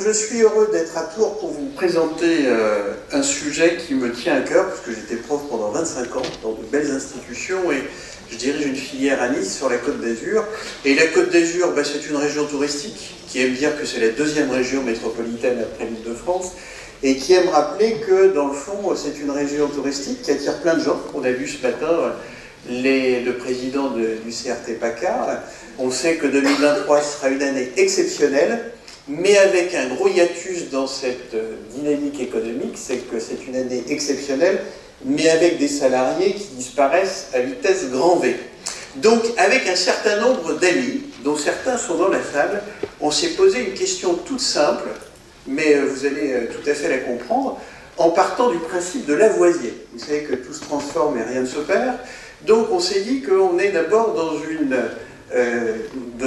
Je suis heureux d'être à Tours pour vous présenter un sujet qui me tient à cœur, puisque j'étais prof pendant 25 ans dans de belles institutions et je dirige une filière à Nice sur la Côte d'Azur. Et la Côte d'Azur, c'est une région touristique qui aime dire que c'est la deuxième région métropolitaine après l'Île-de-France et qui aime rappeler que dans le fond, c'est une région touristique qui attire plein de gens. On a vu ce matin le président du CRT PACA. On sait que 2023 sera une année exceptionnelle, mais avec un gros hiatus dans cette dynamique économique, c'est que c'est une année exceptionnelle, mais avec des salariés qui disparaissent à vitesse grand V. Donc, avec un certain nombre d'amis, dont certains sont dans la salle, on s'est posé une question toute simple, mais vous allez tout à fait la comprendre, en partant du principe de Lavoisier. Vous savez que tout se transforme et rien ne se perd. Donc, on s'est dit qu'on est d'abord dans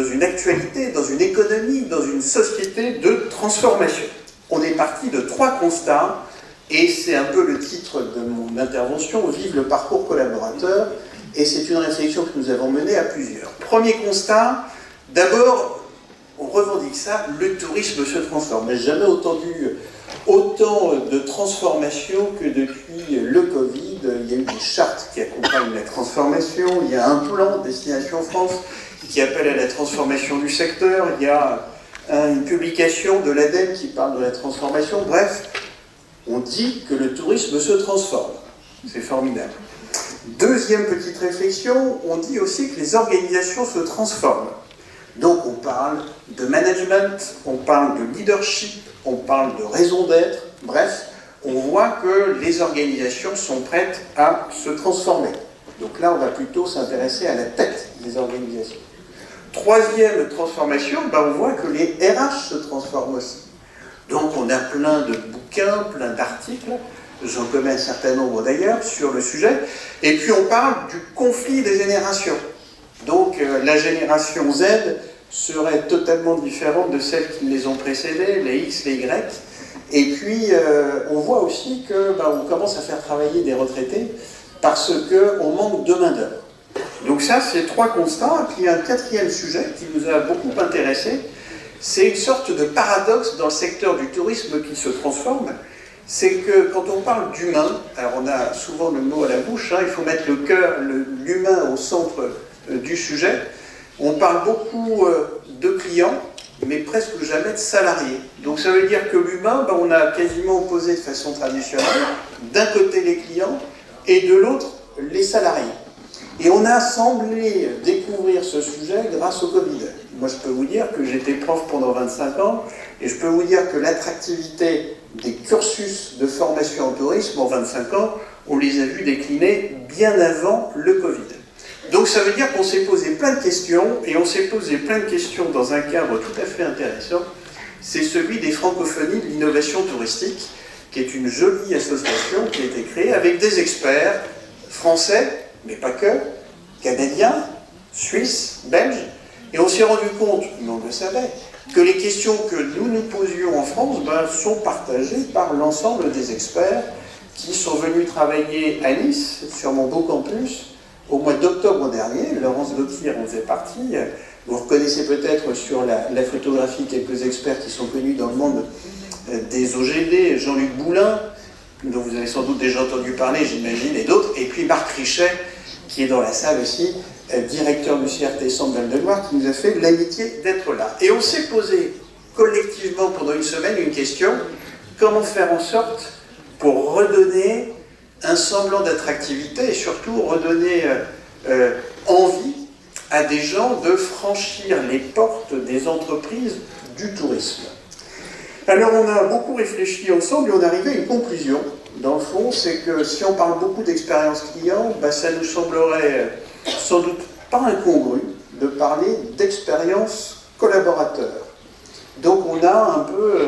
une actualité, dans une économie, dans une société de transformation. On est parti de 3 constats, et c'est un peu le titre de mon intervention, Vive le parcours collaborateur, et c'est une réflexion que nous avons menée à plusieurs. Premier constat, d'abord, on revendique ça, le tourisme se transforme. Je n'ai jamais entendu autant de transformations que depuis le Covid. Il y a eu des chartes qui accompagnent la transformation, il y a un plan Destination France qui appelle à la transformation du secteur, il y a une publication de l'ADEME qui parle de la transformation. Bref, on dit que le tourisme se transforme. C'est formidable. Deuxième petite réflexion, on dit aussi que les organisations se transforment. Donc on parle de management, on parle de leadership, on parle de raison d'être. Bref, on voit que les organisations sont prêtes à se transformer. Donc là, on va plutôt s'intéresser à la tête des organisations. Troisième transformation, on voit que les RH se transforment aussi. Donc on a plein de bouquins, plein d'articles, j'en connais un certain nombre d'ailleurs sur le sujet, et puis on parle du conflit des générations. Donc la génération Z serait totalement différente de celles qui les ont précédées, les X, les Y, et puis on voit aussi qu'on commence à faire travailler des retraités parce qu'on manque de main-d'œuvre. Donc ça, c'est 3 constats. Et puis un 4e sujet qui nous a beaucoup intéressés, c'est une sorte de paradoxe dans le secteur du tourisme qui se transforme. C'est que quand on parle d'humain, alors on a souvent le mot à la bouche, il faut mettre l'humain au centre du sujet. On parle beaucoup de clients, mais presque jamais de salariés. Donc ça veut dire que l'humain, on a quasiment opposé de façon traditionnelle, d'un côté les clients et de l'autre les salariés. Et on a semblé découvrir ce sujet grâce au Covid. Moi, je peux vous dire que j'étais prof pendant 25 ans, et je peux vous dire que l'attractivité des cursus de formation en tourisme, en 25 ans, on les a vus décliner bien avant le Covid. Donc ça veut dire qu'on s'est posé plein de questions, et on s'est posé plein de questions dans un cadre tout à fait intéressant. C'est celui des francophonies de l'innovation touristique, qui est une jolie association qui a été créée avec des experts français, mais pas que, canadiens, suisses, belges, et on s'est rendu compte, mais on le savait, que les questions que nous nous posions en France sont partagées par l'ensemble des experts qui sont venus travailler à Nice, sur mon beau campus, au mois d'octobre dernier. Laurence Gauthier en faisait partie. Vous reconnaissez peut-être sur la photographie quelques experts qui sont connus dans le monde des OGD, Jean-Luc Boulin, dont vous avez sans doute déjà entendu parler, j'imagine, et d'autres, et puis Marc Richet, qui est dans la salle aussi, directeur du CRT Centre Val-de-Loire, qui nous a fait l'amitié d'être là. Et on s'est posé collectivement pendant une semaine une question: comment faire en sorte pour redonner un semblant d'attractivité et surtout redonner envie à des gens de franchir les portes des entreprises du tourisme. Alors on a beaucoup réfléchi ensemble et on est arrivé à une conclusion. Dans le fond, c'est que si on parle beaucoup d'expérience client, ça nous semblerait sans doute pas incongru de parler d'expérience collaborateur. Donc on a un peu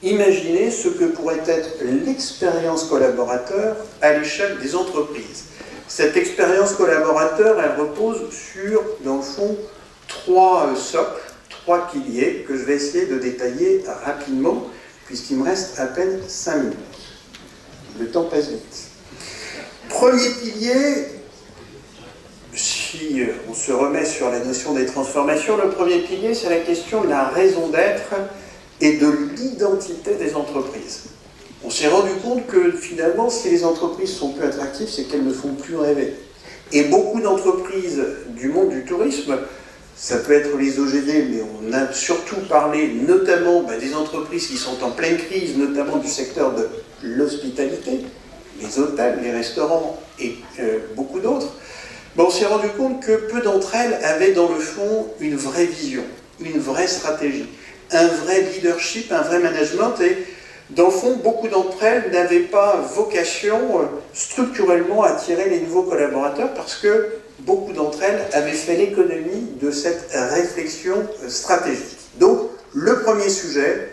imaginé ce que pourrait être l'expérience collaborateur à l'échelle des entreprises. Cette expérience collaborateur, elle repose sur, dans le fond, 3 socles, 3 piliers que je vais essayer de détailler rapidement, puisqu'il me reste à peine 5 minutes. Le temps passe vite. Premier pilier, si on se remet sur la notion des transformations, le premier pilier, c'est la question de la raison d'être et de l'identité des entreprises. On s'est rendu compte que finalement, si les entreprises sont plus attractives, c'est qu'elles ne font plus rêver. Et beaucoup d'entreprises du monde du tourisme, ça peut être les OGD, mais on a surtout parlé notamment des entreprises qui sont en pleine crise, notamment du secteur de l'hospitalité, les hôtels, les restaurants et beaucoup d'autres. On s'est rendu compte que peu d'entre elles avaient dans le fond une vraie vision, une vraie stratégie, un vrai leadership, un vrai management, et dans le fond, beaucoup d'entre elles n'avaient pas vocation structurellement à attirer les nouveaux collaborateurs parce que beaucoup d'entre elles avaient fait l'économie de cette réflexion stratégique. Donc, le premier sujet,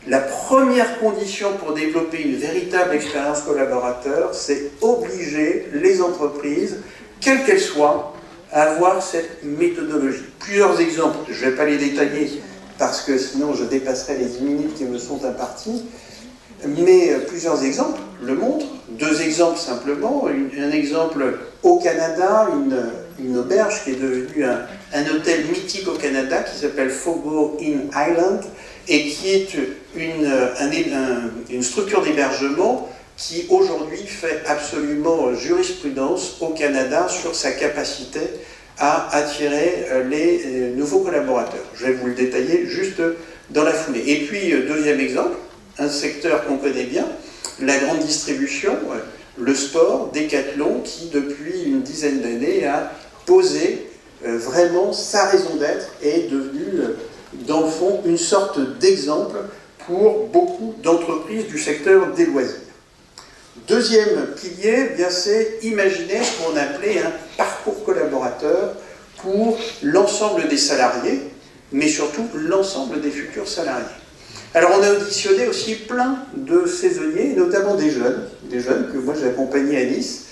la première condition pour développer une véritable expérience collaborateur, c'est obliger les entreprises, quelles qu'elles soient, à avoir cette méthodologie. Plusieurs exemples, je ne vais pas les détailler parce que sinon je dépasserai les 10 minutes qui me sont imparties, mais plusieurs exemples le montrent. Deux exemples simplement. Un exemple au Canada, une auberge qui est devenue un hôtel mythique au Canada qui s'appelle Fogo Inn Island et qui est une structure d'hébergement qui aujourd'hui fait absolument jurisprudence au Canada sur sa capacité à attirer les nouveaux collaborateurs. Je vais vous le détailler juste dans la foulée. Et puis, deuxième exemple, un secteur qu'on connaît bien, la grande distribution, le sport, Decathlon, qui depuis une dizaine d'années a posé vraiment sa raison d'être et est devenu, dans le fond, une sorte d'exemple pour beaucoup d'entreprises du secteur des loisirs. Deuxième pilier, c'est imaginer ce qu'on appelait un parcours collaborateur pour l'ensemble des salariés, mais surtout l'ensemble des futurs salariés. Alors on a auditionné aussi plein de saisonniers, notamment des jeunes que moi j'ai accompagnés à Nice,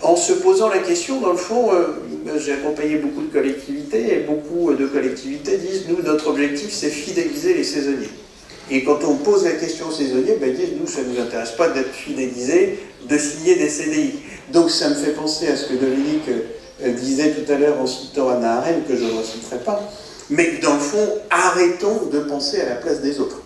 en se posant la question, dans le fond, j'ai accompagné beaucoup de collectivités, et beaucoup de collectivités disent, nous, notre objectif, c'est fidéliser les saisonniers. Et quand on pose la question aux saisonniers, ils disent, nous, ça ne nous intéresse pas d'être fidélisés, de signer des CDI. Donc ça me fait penser à ce que Dominique disait tout à l'heure en citant Hannah Arendt, que je ne reciterai pas, mais dans le fond, arrêtons de penser à la place des autres.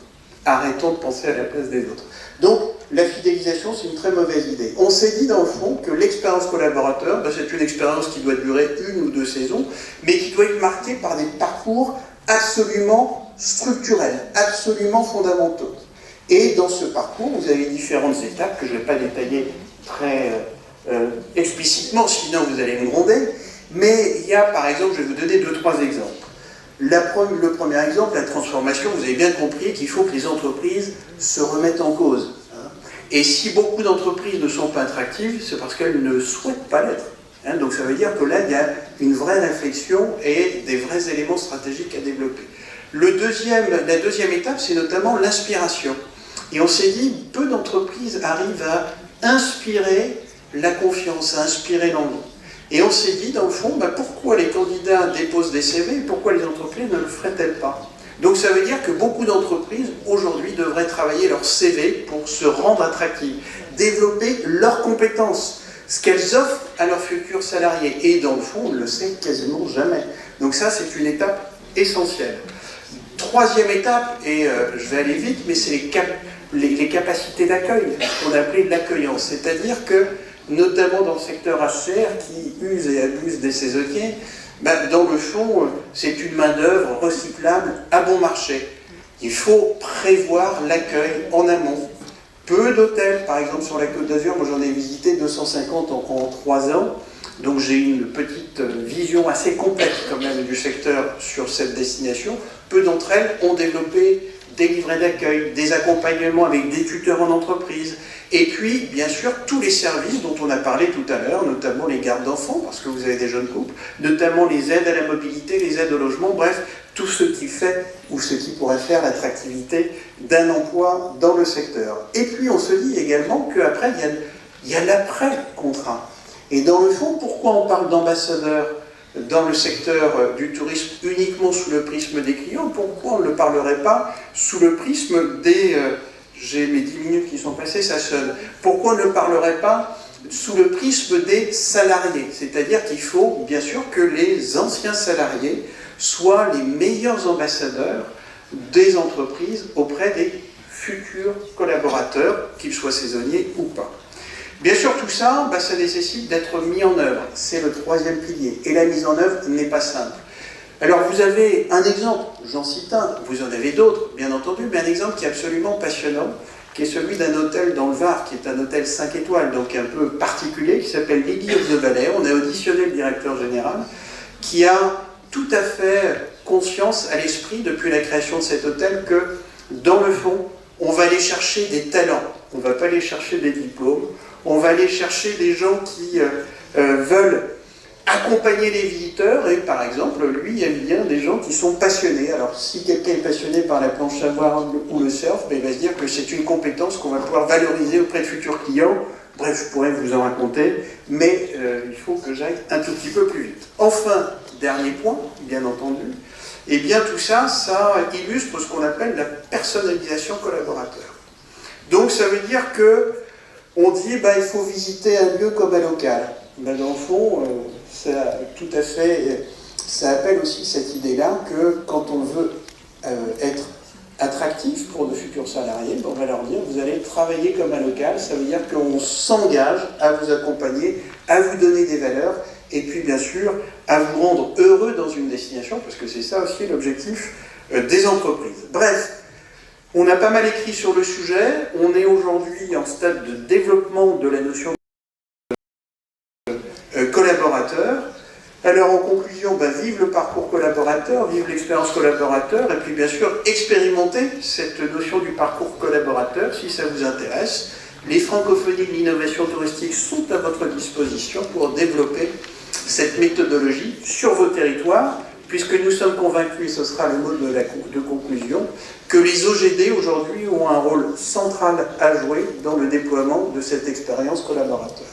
Arrêtons de penser à la place des autres. Donc, la fidélisation, c'est une très mauvaise idée. On s'est dit, dans le fond, que l'expérience collaborateur, c'est une expérience qui doit durer 1 ou 2 saisons, mais qui doit être marquée par des parcours absolument structurels, absolument fondamentaux. Et dans ce parcours, vous avez différentes étapes que je ne vais pas détailler très explicitement, sinon vous allez me gronder, mais il y a, par exemple, je vais vous donner 2-3 exemples. Le premier exemple, la transformation, vous avez bien compris qu'il faut que les entreprises se remettent en cause. Et si beaucoup d'entreprises ne sont pas attractives, c'est parce qu'elles ne souhaitent pas l'être. Donc ça veut dire que là, il y a une vraie réflexion et des vrais éléments stratégiques à développer. La deuxième étape, c'est notamment l'inspiration. Et on s'est dit, peu d'entreprises arrivent à inspirer la confiance, à inspirer l'envie. Et on s'est dit, dans le fond, pourquoi les candidats déposent des CV et pourquoi les entreprises ne le feraient-elles pas? Donc ça veut dire que beaucoup d'entreprises, aujourd'hui, devraient travailler leur CV pour se rendre attractives, développer leurs compétences, ce qu'elles offrent à leurs futurs salariés. Et dans le fond, on ne le sait quasiment jamais. Donc ça, c'est une étape essentielle. Troisième étape, et je vais aller vite, mais c'est les capacités d'accueil, ce qu'on appelait l'accueillance. C'est-à-dire que, notamment dans le secteur HCR qui use et abuse des saisonniers, dans le fond, c'est une main-d'œuvre recyclable à bon marché. Il faut prévoir l'accueil en amont. Peu d'hôtels, par exemple sur la Côte d'Azur, moi j'en ai visité 250 en 3 ans, donc j'ai une petite vision assez complète quand même du secteur sur cette destination. Peu d'entre elles ont développé des livrets d'accueil, des accompagnements avec des tuteurs en entreprise, et puis, bien sûr, tous les services dont on a parlé tout à l'heure, notamment les gardes d'enfants, parce que vous avez des jeunes couples, notamment les aides à la mobilité, les aides au logement, bref, tout ce qui fait ou ce qui pourrait faire l'attractivité d'un emploi dans le secteur. Et puis, on se dit également qu'après, il y a l'après-contrat. Et dans le fond, pourquoi on parle d'ambassadeurs dans le secteur du tourisme uniquement sous le prisme des clients? Pourquoi on ne le parlerait pas sous le prisme des... J'ai mes 10 minutes qui sont passées, ça sonne. Pourquoi on ne parlerait pas sous le prisme des salariés? C'est-à-dire qu'il faut, bien sûr, que les anciens salariés soient les meilleurs ambassadeurs des entreprises auprès des futurs collaborateurs, qu'ils soient saisonniers ou pas. Bien sûr, tout ça, ça nécessite d'être mis en œuvre. C'est le troisième pilier. Et la mise en œuvre n'est pas simple. Alors, vous avez un exemple, j'en cite un, vous en avez d'autres, bien entendu, mais un exemple qui est absolument passionnant, qui est celui d'un hôtel dans le Var, qui est un hôtel 5 étoiles, donc un peu particulier, qui s'appelle Lily of the Valley. On a auditionné le directeur général, qui a tout à fait conscience à l'esprit, depuis la création de cet hôtel, que, dans le fond, on va aller chercher des talents. On ne va pas aller chercher des diplômes. On va aller chercher des gens qui veulent accompagner les visiteurs. Et par exemple, lui aime bien des gens qui sont passionnés. Alors, si quelqu'un est passionné par la planche à voile ou le surf, il va se dire que c'est une compétence qu'on va pouvoir valoriser auprès de futurs clients. Bref, je pourrais vous en raconter, mais il faut que j'aille un tout petit peu plus vite. Enfin, dernier point, bien entendu, et bien tout ça, ça illustre ce qu'on appelle la personnalisation collaborateur. Donc ça veut dire que on dit il faut visiter un lieu comme un local. Dans le fond, ça appelle aussi cette idée-là que quand on veut être attractif pour de futurs salariés, on va leur dire vous allez travailler comme un local, ça veut dire qu'on s'engage à vous accompagner, à vous donner des valeurs, et puis bien sûr à vous rendre heureux dans une destination, parce que c'est ça aussi l'objectif des entreprises. Bref, on a pas mal écrit sur le sujet, on est aujourd'hui en stade de développement de la notion de collaborateur. Alors en conclusion, vive le parcours collaborateur, vive l'expérience collaborateur, et puis bien sûr expérimentez cette notion du parcours collaborateur si ça vous intéresse. Les francophonies de l'innovation touristique sont à votre disposition pour développer cette méthodologie sur vos territoires, puisque nous sommes convaincus, et ce sera le mot de conclusion, que les OGD aujourd'hui ont un rôle central à jouer dans le déploiement de cette expérience collaborateur.